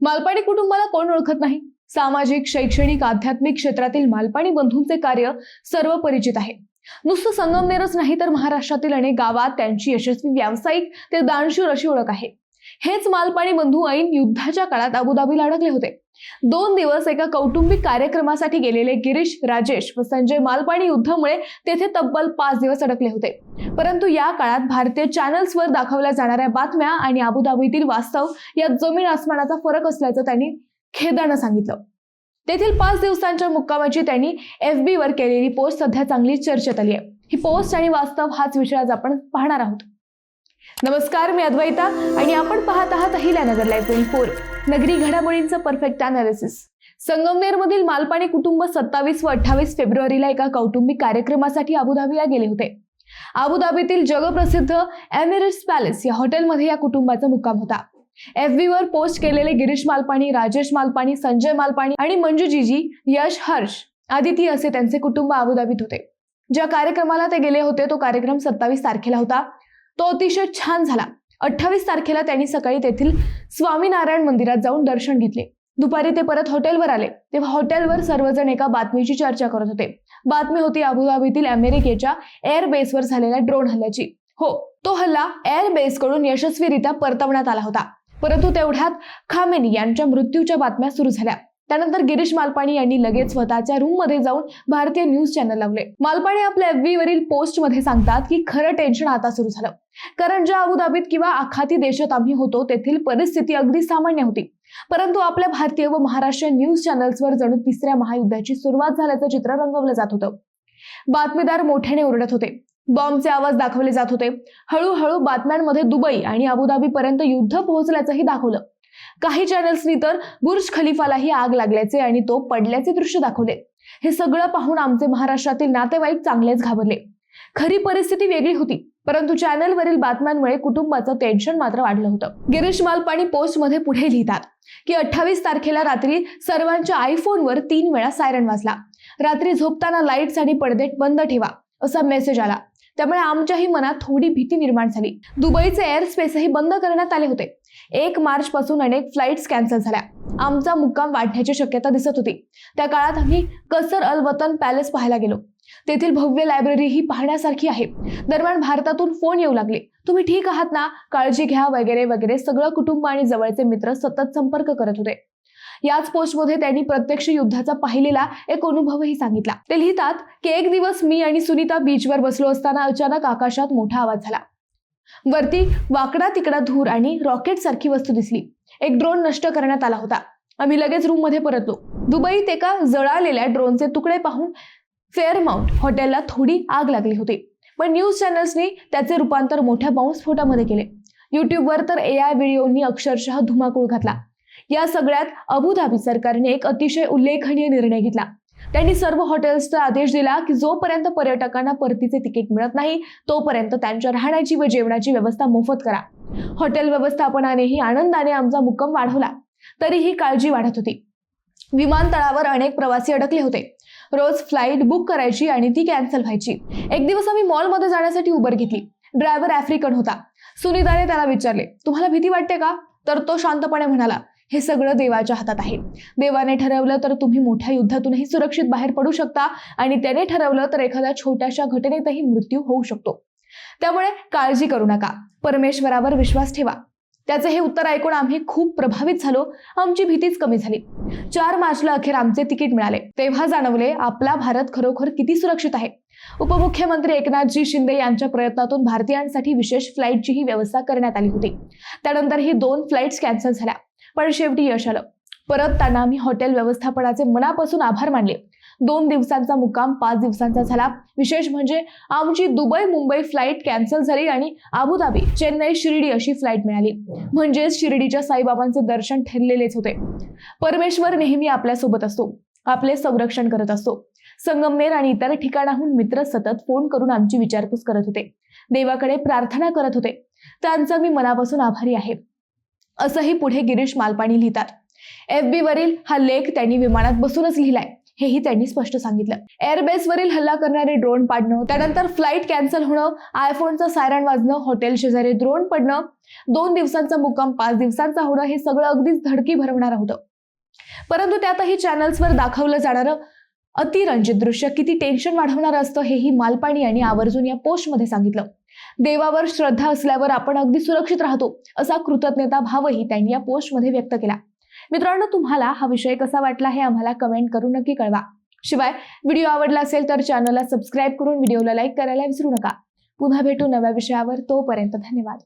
मालपाणी कुटुंबाला कोण ओळखत नाही? सामाजिक, शैक्षणिक, आध्यात्मिक क्षेत्रातील मालपाणी बंधूंचे कार्य सर्व परिचित आहे. नुसतं संगमनेरच नाही तर महाराष्ट्रातील अनेक गावात त्यांची यशस्वी व्यावसायिक ते दानशूर अशी ओळख आहे. हेच मालपाणी बंधू ऐन युद्धाच्या काळात अबुधाबीला अडकले होते. 2 दिवस एका कौटुंबिक कार्यक्रमासाठी गेलेले गिरीश, राजेश व संजय मालपाणी युद्धामुळे तेथे तब्बल 5 दिवस अडकले होते. परंतु या काळात भारतीय चॅनल्सवर दाखवल्या जाणाऱ्या बातम्या आणि अबुधाबीतील वास्तव यात जमीन आसमानाचा फरक असल्याचं त्यांनी खेदानं सांगितलं. तेथील 5 दिवसांच्या मुक्कामाची त्यांनी FB वर केलेली पोस्ट सध्या चांगली चर्चेत आली आहे. ही पोस्ट आणि वास्तव हाच विषय आज आपण पाहणार आहोत. नमस्कार, मी अद्वैता आणि आपण पाहत आहात अहिल्यानगर लाईव्ह 24, नगरी घडामोडींचं परफेक्ट अनालिसिस. संगमनेरमधील मालपाणी कुटुंब 27 व 28 फेब्रुवारीला एका कौटुंबिक कार्यक्रमासाठी अबुधाबीला गेले होते. अबुधाबीतील जगप्रसिद्ध एमिरेट्स पॅलेस या हॉटेलमध्ये या कुटुंबाचा मुक्काम होता. FB वर पोस्ट केलेले गिरीश मालपाणी, राजेश मालपाणी, संजय मालपाणी आणि मंजू जीजी, यश, हर्ष, आदिती असे त्यांचे कुटुंब अबुधाबीत होते. ज्या कार्यक्रमाला ते गेले होते तो कार्यक्रम 27 तारखेला होता. तो अतिशय छान झाला. 28 तारखेला त्यांनी सकाळी तेथील स्वामीनारायण मंदिरात जाऊन दर्शन घेतले. दुपारी ते परत हॉटेलवर आले तेव्हा हॉटेलवर सर्वजण एका बातमीची चर्चा करत होते. बातमी होती अबुधाबीतील अमेरिकेच्या एअर बेसवर झालेल्या ड्रोन हल्ल्याची. हो, तो हल्ला एअर बेस कडून यशस्वीरित्या परतवण्यात आला होता. परंतु तेवढ्यात खामेनी यांच्या मृत्यूच्या बातम्या सुरू झाल्या. त्यानंतर गिरीश मालपाणी यांनी लगेच स्वतःच्या रूम मध्ये जाऊन भारतीय न्यूज चॅनल लावले. मालपाणी आपल्या FB वरील पोस्ट मध्ये सांगतात की खरं टेन्शन आता सुरू झालं, कारण ज्या अबुधाबीत किंवा आखाती देशात आम्ही होतो तेथील परिस्थिती अगदी सामान्य होती. परंतु आपल्या भारतीय व महाराष्ट्रीयन न्यूज चॅनल्सवर जणू तिसऱ्या महायुद्धाची सुरुवात झाल्याचं चित्र रंगवलं जात होतं. बातमीदार मोठ्याने ओरडत होते. बॉम्बचे आवाज दाखवले जात होते. हळूहळू बातम्यांमध्ये दुबई आणि अबुधाबी पर्यंत युद्ध पोहोचल्याचंही दाखवलं. काही चॅनल्सनी तर बुर्ज खलिफालाही आग लागल्याचे आणि तो पडल्याचे दृश्य दाखवले. हे सगळं पाहून आमचे महाराष्ट्रातील नातेवाईक चांगलेच घाबरले. खरी परिस्थिती वेगळी होती, परंतु चॅनलवरील बातम्यांमुळे कुटुंबाचं टेन्शन मात्र वाढलं होतं. गिरीश मालपाणी पोस्ट मध्ये पुढे लिहितात की 28 तारखेला रात्री सर्वांच्या आयफोनवर 3 वेळा सायरन वाजला. रात्री झोपताना लाईट्स आणि पडदे बंद ठेवा असा मेसेज आला. त्यामुळे आमच्याही मनात थोडी भीती निर्माण झाली. दुबईचे एअर स्पेसही बंद करण्यात आले होते. 1 मार्च पासून अनेक फ्लाईट्स कॅन्सल झाल्या. आमचा मुक्काम वाढण्याची शक्यता दिसत होती. त्या काळात आम्ही कसर अल वतन पॅलेस पाहायला गेलो. तेथील भव्य लायब्ररी ही पाहण्यासारखी आहे. दरम्यान भारतातून फोन येऊ लागले, तुम्ही ठीक आहात ना, काळजी घ्या वगैरे वगैरे. सगळं कुटुंब आणि जवळचे मित्र सतत संपर्क करत होते. याच पोस्टमध्ये त्यांनी प्रत्यक्ष युद्धाचा पाहिलेला एक अनुभवही सांगितला. ते लिहितात की एक दिवस मी आणि सुनीता बीचवर बसलो असताना अचानक आकाशात मोठा आवाज झाला. वरती वाकडा तिकडा धूर आणि रॉकेट सारखी वस्तू दिसली. एक ड्रोन नष्ट करण्यात आला होता. आम्ही लगेच रूम मध्ये परतलो. दुबईत एका जळालेल्या ड्रोनचे तुकडे पाहून फेअरमाउंट हॉटेलला थोडी आग लागली होती, पण न्यूज चॅनल्सनी त्याचे रूपांतर मोठ्या बॉम्बस्फोटामध्ये केले. युट्यूबवर तर AI व्हिडिओनी अक्षरशः धुमाकूळ घातला. या सगळ्यात अबुधाबी सरकारने एक अतिशय उल्लेखनीय निर्णय घेतला. त्यांनी सर्व हॉटेल्सचा आदेश दिला की जोपर्यंत पर्यटकांना परतीचे तिकीट मिळत नाही तोपर्यंत त्यांच्या राहण्याची व जेवणाची व्यवस्था मोफत करा. हॉटेल व्यवस्थापनानेही आनंदाने आमचा मुक्काम वाढवला. तरीही काळजी वाढत होती. विमानतळावर अनेक प्रवासी अडकले होते. रोज फ्लाईट बुक करायची आणि ती कॅन्सल व्हायची. एक दिवस आम्ही मॉलमध्ये जाण्यासाठी उबर घेतली. ड्रायव्हर आफ्रिकन होता. सुनीताने त्याला विचारले, तुम्हाला भीती वाटते का? तर तो शांतपणे म्हणाला, हे सगळं देवाच्या हातात आहे. देवाने ठरवलं तर तुम्ही मोठ्या युद्धातूनही सुरक्षित बाहेर पडू शकता आणि त्याने ठरवलं तर एखाद्या छोट्याशा घटनेतही मृत्यू होऊ शकतो. त्यामुळे काळजी करू नका, परमेश्वरावर विश्वास ठेवा. त्याचे हे उत्तर ऐकून आम्ही खूप प्रभावित झालो. आमची भीतीच कमी झाली. 4 मार्चला अखेर आमचे तिकीट मिळाले. तेव्हा जाणवले आपला भारत खरोखर किती सुरक्षित आहे. उपमुख्यमंत्री एकनाथजी शिंदे यांच्या प्रयत्नातून भारतीयांसाठी विशेष फ्लाईटचीही व्यवस्था करण्यात आली होती. त्यानंतर ही 2 फ्लाईट्स कॅन्सल झाल्या, पण शेवटी यश आलं. परतताना आम्ही हॉटेल व्यवस्थापनाचे मनापासून आभार मानले. 2 दिवसांचा मुक्काम 5 दिवसांचा झाला. विशेष म्हणजे आमची दुबई मुंबई फ्लाईट कॅन्सल झाली आणि अबुधाबी चेन्नई शिर्डी अशी फ्लाईट मिळाली. म्हणजेच शिर्डीच्या साईबाबांचे दर्शन ठरलेलेच होते. परमेश्वर नेहमी आपल्या सोबत असतो, आपले संरक्षण करत असतो. संगमनेर आणि इतर ठिकाणाहून मित्र सतत फोन करून आमची विचारपूस करत होते. देवाकडे प्रार्थना करत होते. त्यांचा मी मनापासून आभारी आहे, असंही पुढे गिरीश मालपाणी लिहितात. FB वरील हा लेख त्यांनी विमानात बसूनच लिहिलाय. हेही त्यांनी स्पष्ट सांगितलं. एअरबेसवरील हल्ला करणारे ड्रोन पाडणं, त्यानंतर फ्लाईट कॅन्सल होणं, आयफोनचा सायरन वाजणं, हॉटेल शेजारी ड्रोन पडणं, 2 दिवसांचा मुक्काम 5 दिवसांचा होणं, हे सगळं अगदीच धडकी भरवणारं होतं. परंतु त्यातही चॅनल्सवर दाखवलं जाणारं अतिरंजित दृश्य किती टेन्शन वाढवणारं असतं हेही मालपाणी यांनी आवर्जून या पोस्टमध्ये सांगितलं. देवावर श्रद्धा असल्यावर आपण अगदी सुरक्षित राहतो, असा कृतज्ञता भावही त्यांनी या पोस्टमध्ये व्यक्त केला. मित्रांनो, तुम्हाला हा विषय कसा वाटला हे आम्हाला कमेंट करून नक्की कळवा. शिवाय व्हिडिओ आवडला असेल तर चॅनलला सबस्क्राईब करून व्हिडिओला लाईक करायला विसरू नका. पुन्हा भेटू नव्या विषयावर. तोपर्यंत धन्यवाद.